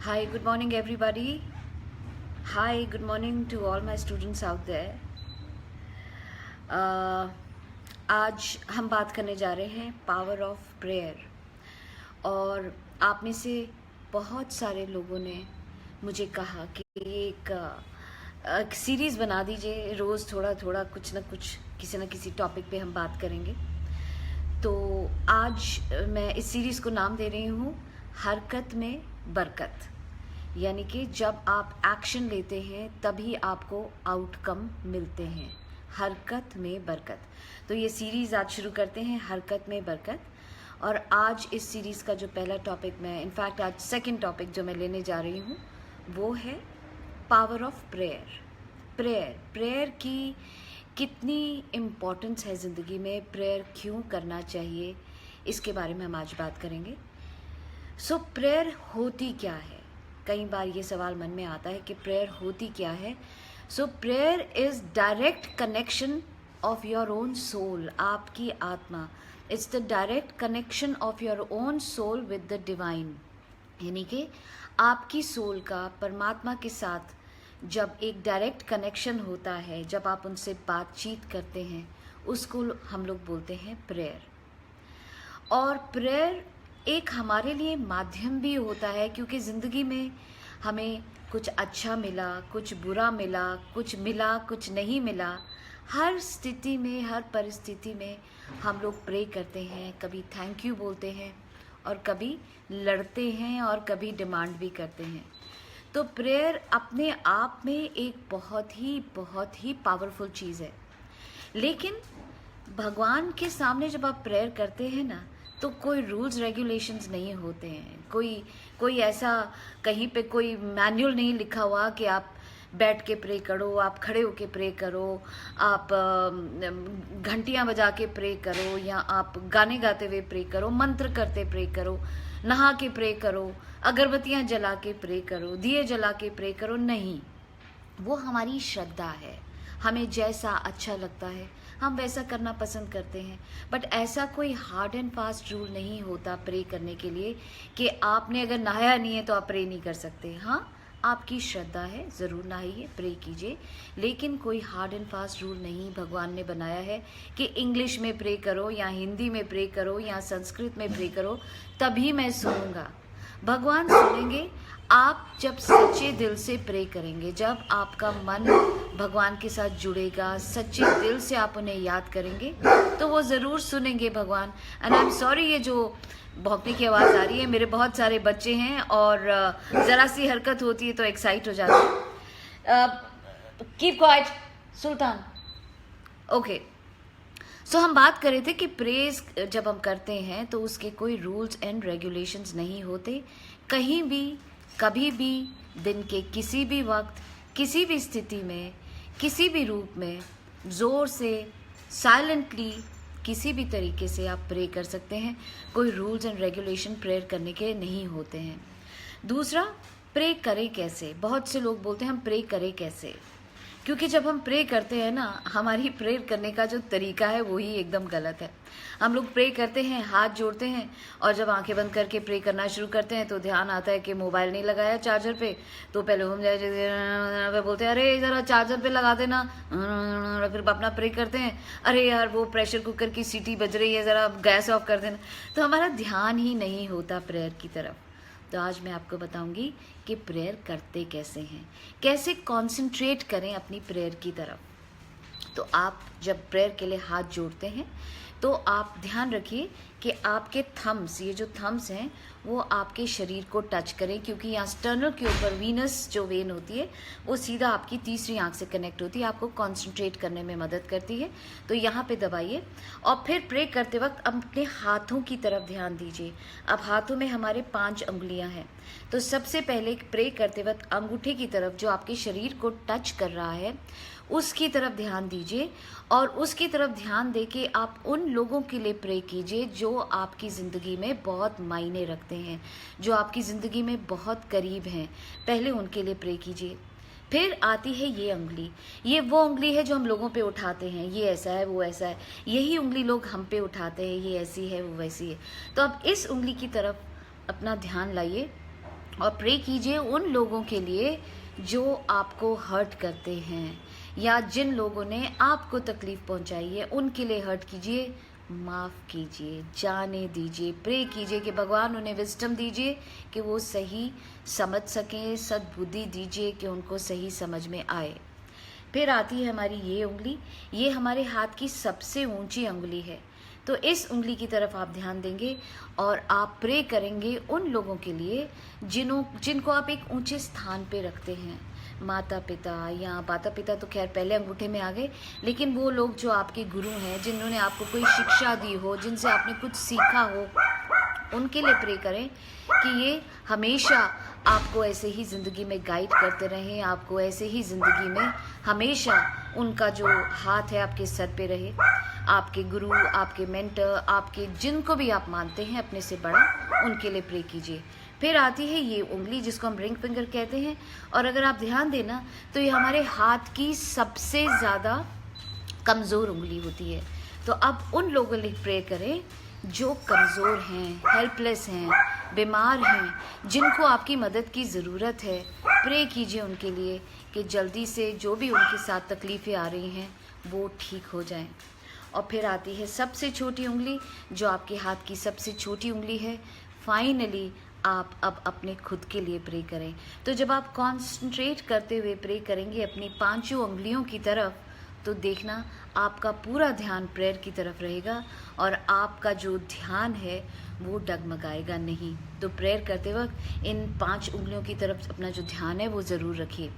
Hi, good morning, everybody. Hi, good morning to all my students out there. आज हम बात करने जा रहे हैं पावर ऑफ प्रेयर। और आप में से बहुत सारे लोगों ने मुझे कहा कि एक सीरीज़ बना दीजिए, रोज़ थोड़ा थोड़ा कुछ ना कुछ किसी न किसी टॉपिक पे हम बात करेंगे। तो आज मैं इस सीरीज़ को नाम दे रही हूँ हरकत में बरकत। यानी कि जब आप एक्शन लेते हैं तभी आपको आउटकम मिलते हैं। हरकत में बरकत। तो ये सीरीज़ आज शुरू करते हैं, हरकत में बरकत। और आज इस सीरीज़ का जो पहला टॉपिक मैं इनफैक्ट आज सेकंड टॉपिक जो मैं लेने जा रही हूँ वो है पावर ऑफ प्रेयर। प्रेयर की कितनी इम्पोर्टेंस है ज़िंदगी में, प्रेयर क्यों करना चाहिए, इसके बारे में हम आज बात करेंगे। सो प्रेयर होती क्या है? कई बार ये सवाल मन में आता है कि प्रेयर होती क्या है। So prayer is direct connection of your own soul, आपकी आत्मा। It's the direct connection of your own soul with the divine. यानी कि आपकी सोल का परमात्मा के साथ जब एक डायरेक्ट कनेक्शन होता है, जब आप उनसे बातचीत करते हैं, उसको हम लोग बोलते हैं प्रेयर। और प्रेयर एक हमारे लिए माध्यम भी होता है, क्योंकि ज़िंदगी में हमें कुछ अच्छा मिला, कुछ बुरा मिला, कुछ नहीं मिला। हर स्थिति में, हर परिस्थिति में हम लोग प्रे करते हैं। कभी थैंक यू बोलते हैं और कभी लड़ते हैं और कभी डिमांड भी करते हैं। तो प्रेयर अपने आप में एक बहुत ही पावरफुल चीज़ है। लेकिन भगवान के सामने जब आप प्रेयर करते हैं ना, तो कोई रूल्स रेगुलेशंस नहीं होते हैं। कोई ऐसा कहीं पे कोई मैनुअल नहीं लिखा हुआ कि आप बैठ के प्रे करो, आप खड़े होके प्रे करो, आप घंटियां बजा के प्रे करो, या आप गाने गाते हुए प्रे करो, मंत्र करते प्रे करो, नहा के प्रे करो, अगरबत्तियां जला के प्रे करो, दिए जला के प्रे करो। नहीं, वो हमारी श्रद्धा है। हमें जैसा अच्छा लगता है हम वैसा करना पसंद करते हैं। बट ऐसा कोई हार्ड एंड फास्ट रूल नहीं होता प्रे करने के लिए कि आपने अगर नहाया नहीं है तो आप प्रे नहीं कर सकते। हाँ, आपकी श्रद्धा है, ज़रूर नहाइए, प्रे कीजिए, लेकिन कोई हार्ड एंड फास्ट रूल नहीं भगवान ने बनाया है कि इंग्लिश में प्रे करो या हिंदी में प्रे करो या संस्कृत में प्रे करो तभी मैं सुनूंगा। भगवान सुनेंगे आप जब सच्चे दिल से प्रे करेंगे, जब आपका मन भगवान के साथ जुड़ेगा, सच्चे दिल से आप उन्हें याद करेंगे तो वो ज़रूर सुनेंगे भगवान। एंड आई एम सॉरी, ये जो भौंकने की आवाज़ आ रही है, मेरे बहुत सारे बच्चे हैं और ज़रा सी हरकत होती है तो एक्साइट हो जाते हैं। कीप क्वाइट सुल्तान। ओके, सो हम बात कर रहे थे कि प्रेज जब हम करते हैं तो उसके कोई रूल्स एंड रेगुलेशंस नहीं होते। कहीं भी, कभी भी, दिन के किसी भी वक्त, किसी भी स्थिति में, किसी भी रूप में, ज़ोर से, साइलेंटली, किसी भी तरीके से आप प्रे कर सकते हैं। कोई रूल्स एंड रेगुलेशन प्रेयर करने के नहीं होते हैं। दूसरा, प्रे करें कैसे? बहुत से लोग बोलते हैं हम प्रे करें कैसे, क्योंकि जब हम प्रे करते हैं ना, हमारी प्रेयर करने का जो तरीका है वही एकदम गलत है। हम लोग प्रे करते हैं, हाथ जोड़ते हैं, और जब आंखें बंद करके प्रे करना शुरू करते हैं तो ध्यान आता है कि मोबाइल नहीं लगाया चार्जर पे, तो पहले हम जाए बोलते हैं अरे ज़रा चार्जर पे लगा देना, फिर अपना प्रे करते हैं, अरे यार वो प्रेशर कुकर की सीटी बज रही है, ज़रा गैस ऑफ कर देना। तो हमारा ध्यान ही नहीं होता प्रेयर की तरफ। तो आज मैं आपको बताऊंगी कि प्रेयर करते कैसे हैं, कैसे कंसंट्रेट करें अपनी प्रेयर की तरफ। तो आप जब प्रेयर के लिए हाथ जोड़ते हैं तो आप ध्यान रखिए कि आपके थम्स, ये जो थम्स हैं वो आपके शरीर को टच करें, क्योंकि यहाँ स्टर्नल के ऊपर वीनस जो वेन होती है वो सीधा आपकी तीसरी आंख से कनेक्ट होती है, आपको कंसंट्रेट करने में मदद करती है। तो यहाँ पे दबाइए और फिर प्रे करते वक्त अपने हाथों की तरफ ध्यान दीजिए। अब हाथों में हमारे 5 उंगलियां हैं, तो सबसे पहले प्रे करते वक्त अंगूठे की तरफ जो आपके शरीर को टच कर रहा है उसकी तरफ ध्यान दीजिए, और उसकी तरफ ध्यान देके आप उन लोगों के लिए प्रे कीजिए जो आपकी ज़िंदगी में बहुत मायने रखते हैं, जो आपकी ज़िंदगी में बहुत करीब हैं। पहले उनके लिए प्रे कीजिए। फिर आती है ये उंगली, ये वो उंगली है जो हम लोगों पे उठाते हैं, ये ऐसा है वो ऐसा है, यही उंगली लोग हम पे उठाते हैं, ये ऐसी है वो वैसी है। तो अब इस उंगली की तरफ अपना ध्यान लाइए और प्रे कीजिए उन लोगों के लिए जो आपको हर्ट करते हैं, या जिन लोगों ने आपको तकलीफ पहुंचाई है उनके लिए हर्ट कीजिए, माफ़ कीजिए, जाने दीजिए, प्रे कीजिए कि भगवान उन्हें विजडम दीजिए कि वो सही समझ सकें, सद्बुद्धि दीजिए कि उनको सही समझ में आए। फिर आती है हमारी ये उंगली, ये हमारे हाथ की सबसे ऊंची उंगली है। तो इस उंगली की तरफ आप ध्यान देंगे और आप प्रे करेंगे उन लोगों के लिए जिनको आप एक ऊंचे स्थान पे रखते हैं, माता पिता, या माता पिता तो खैर पहले अंगूठे में आ गए, लेकिन वो लोग जो आपके गुरु हैं, जिन्होंने आपको कोई शिक्षा दी हो, जिनसे आपने कुछ सीखा हो, उनके लिए प्रे करें कि ये हमेशा आपको ऐसे ही ज़िंदगी में गाइड करते रहें, आपको ऐसे ही ज़िंदगी में हमेशा उनका जो हाथ है आपके सर पे रहे। आपके गुरु, आपके मेंटर, आपके जिनको भी आप मानते हैं अपने से बड़ा, उनके लिए प्रे कीजिए। फिर आती है ये उंगली जिसको हम रिंग फिंगर कहते हैं, और अगर आप ध्यान देना तो ये हमारे हाथ की सबसे ज़्यादा कमज़ोर उंगली होती है। तो अब उन लोगों के लिए प्रे करें जो कमज़ोर हैं, हेल्पलेस हैं, बीमार हैं, जिनको आपकी मदद की ज़रूरत है। प्रे कीजिए उनके लिए कि जल्दी से जो भी उनके साथ तकलीफ़ें आ रही हैं वो ठीक हो जाएं। और फिर आती है सबसे छोटी उंगली, जो आपके हाथ की सबसे छोटी उंगली है। फाइनली आप अब अपने खुद के लिए प्रे करें। तो जब आप कॉन्सेंट्रेट करते हुए प्रे करेंगे अपनी पांचों उंगलियों की तरफ, तो देखना आपका पूरा ध्यान प्रेयर की तरफ रहेगा और आपका जो ध्यान है वो डगमगाएगा नहीं। तो प्रेयर करते वक्त इन 5 उंगलियों की तरफ अपना जो ध्यान है वो ज़रूर रखिए।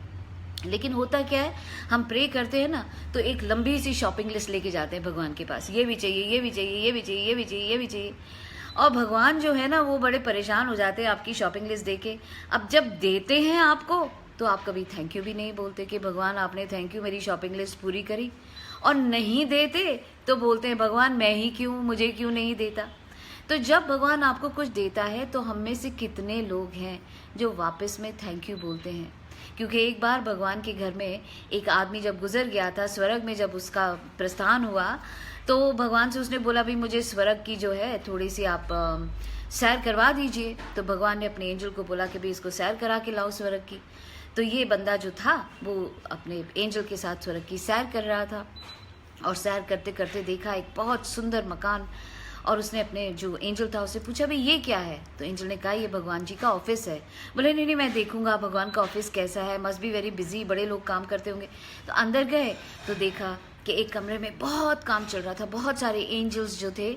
लेकिन होता क्या है, हम प्रे करते हैं ना तो एक लंबी सी शॉपिंग लिस्ट लेके जाते हैं भगवान के पास, ये भी चाहिए, ये भी चाहिए, ये भी चाहिए, ये भी चाहिए, ये भी चाहिए। और भगवान जो है ना वो बड़े परेशान हो जाते हैं आपकी शॉपिंग लिस्ट देके। अब जब देते हैं आपको तो आप कभी थैंक यू भी नहीं बोलते कि भगवान आपने थैंक यू मेरी शॉपिंग लिस्ट पूरी करी, और नहीं देते तो बोलते हैं भगवान मैं ही क्यों, मुझे क्यों नहीं देता। तो जब भगवान आपको कुछ देता है तो हम में से कितने लोग हैं जो वापस में थैंक यू बोलते हैं। क्योंकि एक बार भगवान के घर में एक आदमी जब गुजर गया था, स्वर्ग में जब उसका प्रस्थान हुआ, तो भगवान से उसने बोला भी मुझे स्वर्ग की जो है थोड़ी सी आप सैर करवा दीजिए। तो भगवान ने अपने एंजल को बोला कि भाई इसको सैर करा के लाओ स्वर्ग की। तो ये बंदा जो था वो अपने एंजल के साथ स्वर्ग की सैर कर रहा था, और सैर करते करते देखा एक बहुत सुंदर मकान, और उसने अपने जो एंजल था उससे पूछा भाई ये क्या है। तो एंजल ने कहा ये भगवान जी का ऑफिस है। बोले नहीं नहीं मैं देखूंगा भगवान का ऑफिस कैसा है, मस्ट बी वेरी बिजी, बड़े लोग काम करते होंगे। तो अंदर गए तो देखा कि एक कमरे में बहुत काम चल रहा था, बहुत सारे एंजल्स जो थे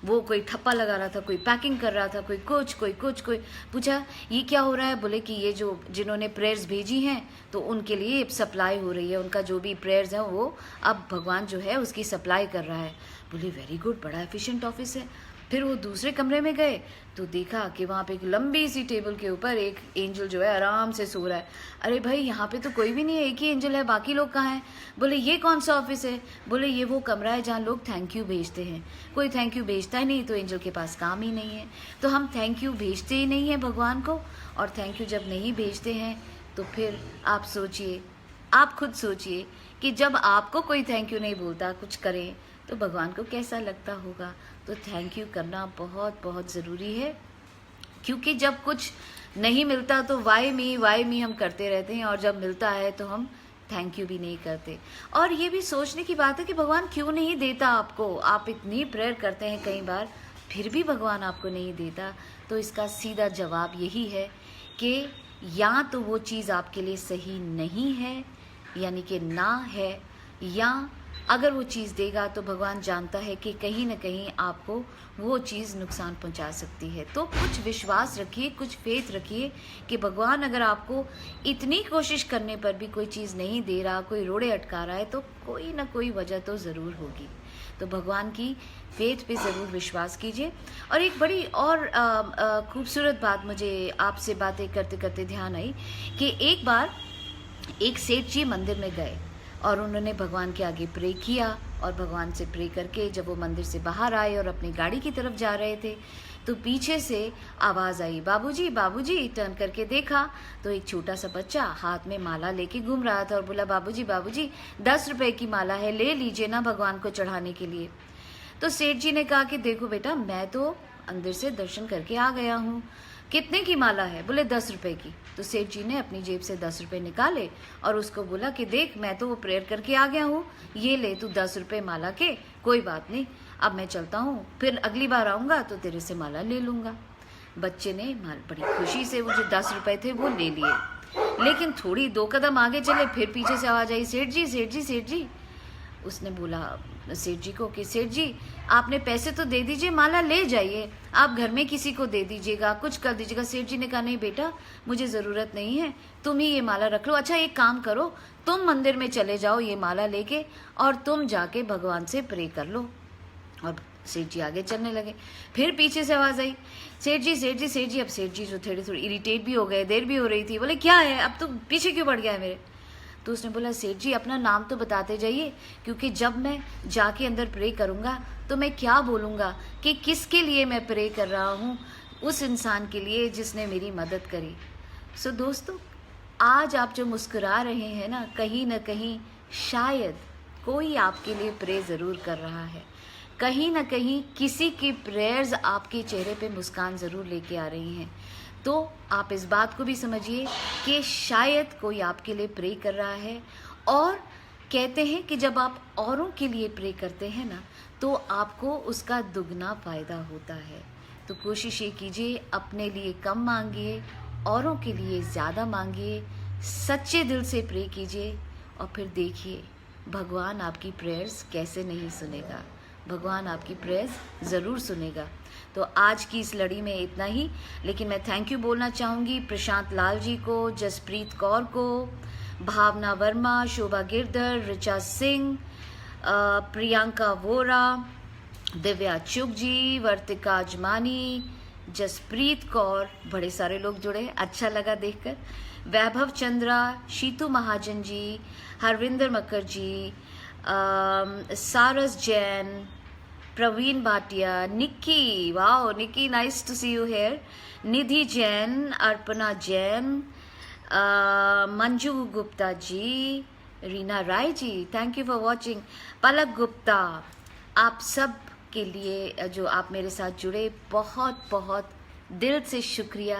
वो कोई ठप्पा लगा रहा था, कोई पैकिंग कर रहा था, कोई कुछ कोई पूछा ये क्या हो रहा है। बोले कि ये जो जिन्होंने प्रेयर्स भेजी हैं तो उनके लिए सप्लाई हो रही है, उनका जो भी प्रेयर्स हैं वो अब भगवान जो है उसकी सप्लाई कर रहा है। बोले वेरी गुड, बड़ा एफिशिएंट ऑफिस है। फिर वो दूसरे कमरे में गए तो देखा कि वहाँ पे एक लंबी सी टेबल के ऊपर एक एंजल जो है आराम से सो रहा है। अरे भाई यहाँ पे तो कोई भी नहीं है, एक ही एंजल है, बाकी लोग कहाँ हैं। बोले ये कौन सा ऑफिस है। बोले ये वो कमरा है जहाँ लोग थैंक यू भेजते हैं। कोई थैंक यू भेजता ही नहीं तो एंजल के पास काम ही नहीं है। तो हम थैंक यू भेजते ही नहीं है भगवान को, और थैंक यू जब नहीं भेजते हैं तो फिर आप सोचिए, आप खुद सोचिए कि जब आपको कोई थैंक यू नहीं बोलता कुछ करें तो भगवान को कैसा लगता होगा। तो थैंक यू करना बहुत बहुत ज़रूरी है, क्योंकि जब कुछ नहीं मिलता तो वाई मी हम करते रहते हैं, और जब मिलता है तो हम थैंक यू भी नहीं करते। और ये भी सोचने की बात है कि भगवान क्यों नहीं देता आपको। आप इतनी प्रेयर करते हैं कई बार फिर भी भगवान आपको नहीं देता। तो इसका सीधा जवाब यही है कि या तो वो चीज़ आपके लिए सही नहीं है, यानी कि ना है, या अगर वो चीज़ देगा तो भगवान जानता है कि कहीं ना कहीं आपको वो चीज़ नुकसान पहुंचा सकती है। तो कुछ विश्वास रखिए, कुछ फेथ रखिए कि भगवान अगर आपको इतनी कोशिश करने पर भी कोई चीज़ नहीं दे रहा, कोई रोड़े अटका रहा है, तो कोई ना कोई वजह तो ज़रूर होगी। तो भगवान की फेथ पे ज़रूर विश्वास कीजिए। और एक बड़ी और खूबसूरत बात मुझे आपसे बातें करते करते ध्यान आई कि एक बार एक सेठ जी मंदिर में गए और उन्होंने भगवान के आगे प्रे किया, और भगवान से प्रे करके जब वो मंदिर से बाहर आए और अपनी गाड़ी की तरफ जा रहे थे तो पीछे से आवाज़ आई बाबूजी बाबूजी। टर्न करके देखा तो एक छोटा सा बच्चा हाथ में माला लेके घूम रहा था, और बोला बाबूजी बाबूजी 10 रुपए की माला है, ले लीजिए ना भगवान को चढ़ाने के लिए। तो सेठ जी ने कहा कि देखो बेटा मैं तो अंदर से दर्शन करके आ गया हूँ, कितने की माला है? बोले 10 रुपए की। तो सेठ जी ने अपनी जेब से 10 रुपए निकाले और उसको बोला कि देख, मैं तो वो प्रेयर करके आ गया हूँ, ये ले तू 10 रुपए माला के, कोई बात नहीं, अब मैं चलता हूँ, फिर अगली बार आऊँगा तो तेरे से माला ले लूँगा। बच्चे ने बड़ी खुशी से वो जो 10 रुपए थे वो ले लिए, लेकिन थोड़ी 2 कदम आगे चले, फिर पीछे से आवाज आई, सेठ जी सेठ जी सेठ जी। उसने बोला सेठ जी को कि सेठ जी, आपने पैसे तो दे दीजिए, माला ले जाइए, आप घर में किसी को दे दीजिएगा, कुछ कर दीजिएगा। सेठ जी ने कहा नहीं बेटा, मुझे ज़रूरत नहीं है, तुम ही ये माला रख लो। अच्छा एक काम करो, तुम मंदिर में चले जाओ ये माला लेके और तुम जाके भगवान से प्रे कर लो। और सेठ जी आगे चलने लगे। फिर पीछे से आवाज आई, सेठ जी सेठ जी सेठ जी। अब सेठ जी जो थोड़ी इरिटेट भी हो गए, देर भी हो रही थी, बोले क्या है, अब तो पीछे क्यों पड़ गया है मेरे? तो उसने बोला सेठ जी अपना नाम तो बताते जाइए, क्योंकि जब मैं जाके अंदर प्रे करूँगा तो मैं क्या बोलूँगा कि किसके लिए मैं प्रे कर रहा हूँ, उस इंसान के लिए जिसने मेरी मदद करी। सो दोस्तों, आज आप जो मुस्कुरा रहे हैं ना कहीं शायद कोई आपके लिए प्रे ज़रूर कर रहा है, कहीं ना कहीं किसी की प्रेयर्स आपके चेहरे पे मुस्कान ज़रूर लेके आ रही हैं। तो आप इस बात को भी समझिए कि शायद कोई आपके लिए प्रे कर रहा है। और कहते हैं कि जब आप औरों के लिए प्रे करते हैं ना, तो आपको उसका दुगना फ़ायदा होता है। तो कोशिश ये कीजिए, अपने लिए कम मांगिए, औरों के लिए ज़्यादा मांगिए, सच्चे दिल से प्रे कीजिए और फिर देखिए भगवान आपकी प्रेयर्स कैसे नहीं सुनेगा। भगवान आपकी प्रेयर्स ज़रूर सुनेगा। तो आज की इस लड़ी में इतना ही, लेकिन मैं थैंक यू बोलना चाहूँगी प्रशांत लाल जी को, जसप्रीत कौर को, भावना वर्मा, शोभा गिरधर, ऋचा सिंह, प्रियंका वोरा, दिव्या चुग जी, वर्तिका अजमानी, जसप्रीत कौर, बड़े सारे लोग जुड़े, अच्छा लगा देखकर, वैभव Chandra, Shitu Mahajan ji, Harvinder Makar ji, Saras Jain, Praveen Bhatia, Nikki, wow Nikki, nice to see you here, Nidhi Jain, Arpana Jain, Manju Gupta ji, Reena Rai ji, thank you for watching, Palak Gupta, आप सब के लिए जो आप मेरे साथ जुड़े, बहुत बहुत दिल से शुक्रिया।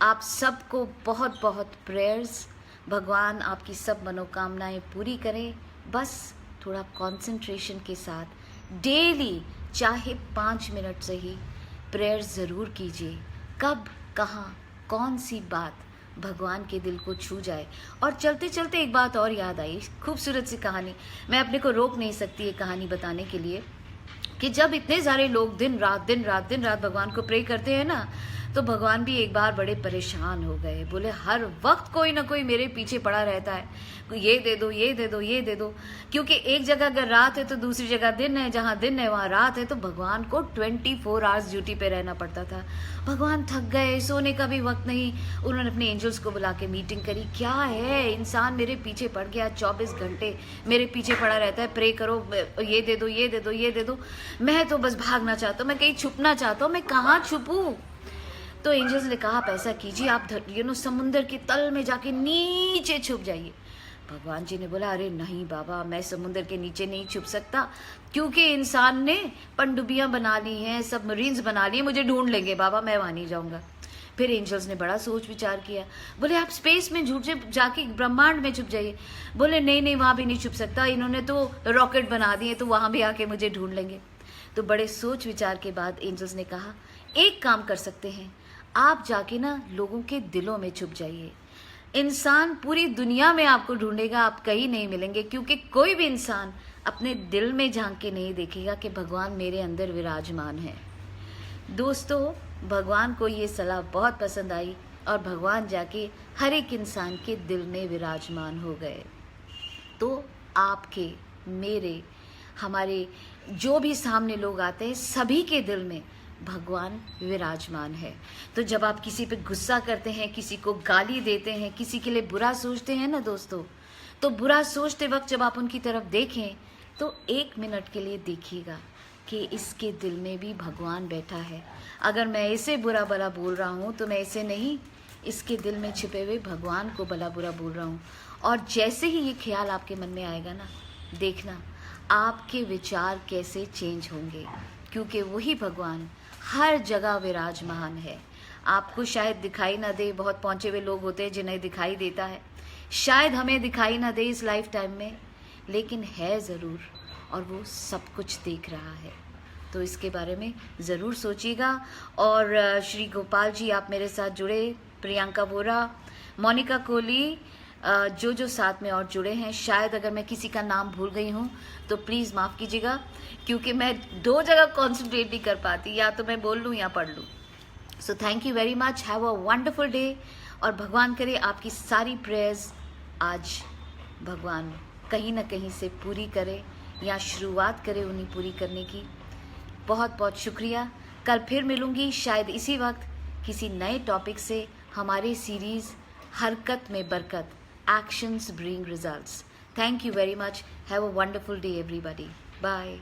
आप सबको बहुत बहुत प्रेयर्स। भगवान आपकी सब मनोकामनाएं पूरी करें। बस थोड़ा कंसंट्रेशन के साथ डेली चाहे 5 मिनट से ही प्रेयर ज़रूर कीजिए। कब, कहाँ, कौन सी बात भगवान के दिल को छू जाए। और चलते चलते एक बात और याद आई, खूबसूरत सी कहानी, मैं अपने को रोक नहीं सकती ये कहानी बताने के लिए, कि जब इतने सारे लोग दिन रात भगवान को प्रे करते हैं ना, तो भगवान भी एक बार बड़े परेशान हो गए। बोले हर वक्त कोई ना कोई मेरे पीछे पड़ा रहता है, ये दे दो ये दे दो ये दे दो, क्योंकि एक जगह अगर रात है तो दूसरी जगह दिन है, जहाँ दिन है वहाँ रात है, तो भगवान को 24 आवर्स ड्यूटी पे रहना पड़ता था। भगवान थक गए, सोने का भी वक्त नहीं। उन्होंने अपने एंजल्स को बुला के मीटिंग करी, क्या है इंसान मेरे पीछे पड़ गया, 24 घंटे मेरे पीछे पड़ा रहता है, प्रे करो, ये दे दो ये दे दो ये दे दो, मैं तो बस भागना चाहता हूँ, मैं कहीं छुपना चाहता हूँ, मैं कहाँ छुपूँ। तो एंजल्स ने कहा आप ऐसा कीजिए, आप समुंदर के तल में जाके नीचे छुप जाइए। भगवान जी ने बोला अरे नहीं बाबा, मैं समुंदर के नीचे नहीं छुप सकता, क्योंकि इंसान ने पनडुब्बियां बना ली हैं, सबमरीन्स बना लिए, मुझे ढूंढ लेंगे बाबा, मैं वहां नहीं जाऊंगा। फिर एंजल्स ने बड़ा सोच विचार किया, बोले आप स्पेस में जाके ब्रह्मांड में छुप जाइए। बोले नहीं नहीं, वहां भी नहीं छुप सकता, इन्होंने तो रॉकेट बना दिए, तो वहां भी आके मुझे ढूंढ लेंगे। तो बड़े सोच विचार के बाद एंजल्स ने कहा एक काम कर सकते हैं, आप जाके ना लोगों के दिलों में छुप जाइए। इंसान पूरी दुनिया में आपको ढूंढेगा, आप कहीं नहीं मिलेंगे, क्योंकि कोई भी इंसान अपने दिल में झांक के नहीं देखेगा कि भगवान मेरे अंदर विराजमान है। दोस्तों, भगवान को ये सलाह बहुत पसंद आई और भगवान जाके हर एक इंसान के दिल में विराजमान हो गए। तो आपके, मेरे, हमारे जो भी सामने लोग आते हैं, सभी के दिल में भगवान विराजमान है। तो जब आप किसी पे गुस्सा करते हैं, किसी को गाली देते हैं, किसी के लिए बुरा सोचते हैं ना दोस्तों, तो बुरा सोचते वक्त जब आप उनकी तरफ देखें तो 1 मिनट के लिए देखिएगा कि इसके दिल में भी भगवान बैठा है। अगर मैं इसे बुरा भला बोल रहा हूँ तो मैं इसे नहीं, इसके दिल में छिपे हुए भगवान को भला बुरा बोल रहा हूँ। और जैसे ही ये ख्याल आपके मन में आएगा ना, देखना आपके विचार कैसे चेंज होंगे, क्योंकि वही भगवान हर जगह विराजमान है। आपको शायद दिखाई ना दे, बहुत पहुंचे हुए लोग होते हैं जिन्हें दिखाई देता है, शायद हमें दिखाई ना दे इस लाइफ टाइम में, लेकिन है ज़रूर, और वो सब कुछ देख रहा है। तो इसके बारे में ज़रूर सोचिएगा। और श्री गोपाल जी आप मेरे साथ जुड़े, प्रियंका वोरा, मोनिका कोहली, जो साथ में और जुड़े हैं, शायद अगर मैं किसी का नाम भूल गई हूँ तो प्लीज़ माफ़ कीजिएगा, क्योंकि मैं 2 जगह कॉन्सेंट्रेट नहीं कर पाती, या तो मैं बोल लूँ या पढ़ लूँ। So thank you very much, have a wonderful day, और भगवान करे आपकी सारी प्रेयर्स आज भगवान कहीं ना कहीं से पूरी करे, या शुरुआत करे उन्हीं पूरी करने की। बहुत बहुत शुक्रिया। कल फिर मिलूंगी शायद इसी वक्त किसी नए टॉपिक से, हमारे सीरीज़ हरकत में बरकत, actions bring results. Thank you very much, have a wonderful day everybody, bye.